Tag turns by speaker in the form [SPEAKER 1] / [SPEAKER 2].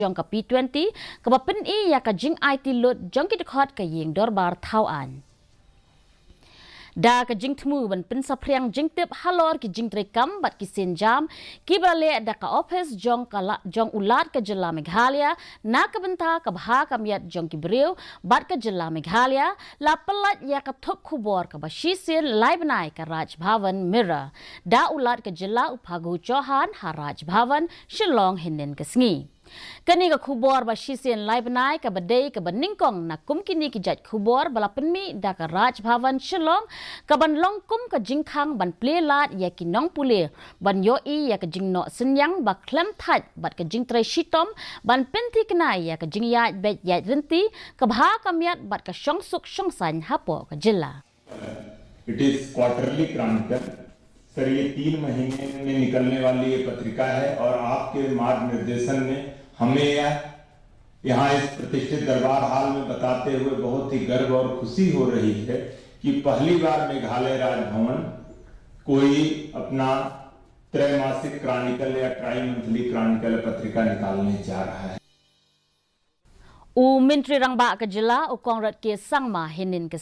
[SPEAKER 1] jong ka P20 ka bapen I ya ka jing IT lot jong ki dekhot ka yeng dorbar thauan. Da ka jing tmu ban pin sa priang jing tip halor ki jing trekam bat ki senjam ki bale da ka office jong kala jong ulat ka Jylla Meghalaya na ka benta ka bha ka miat jong ki breu bat ka Jylla Meghalaya la pelat ya ka thop khubor ka bashisin lai banai ka Raj Bhavan mira da ulat ka Jylla uphagu Chauhan ha Raj Bhavan Shillong hinin ka sngi. Kani ka khubor ba shisen lai banai ka badai ka baningkong na kum kini ki jat khubor bala penmi da ka Raj Bhavan Shillong ka ban long kum ka jingkhang ban ple lat ya ki nong pule ban yo I ya ka jing no senyang ba klem that bat ka jing tre shitom ban penti kenai ya ka jing ya bet ya renti ka bha ka miat bat ka shong suk shong san hapo ka Jylla.
[SPEAKER 2] It is quarterly chronicle. Sir ये 3 महीने में निकलने वाली ये पत्रिका है और आपके मार्ग निर्देशन में हमें यहाँ इस प्रतिष्ठित दरबार हाल में बताते हुए बहुत ही गर्व और खुशी हो रही है कि पहली बार मेघालय राजभवन कोई अपना त्रैमासिक क्रॉनिकल या ट्राई मंथली क्रॉनिकल पत्रिका निकालने जा रहा है.
[SPEAKER 1] Menteri Rangba ke Jylla u Kongrat ke Sangma hinin ke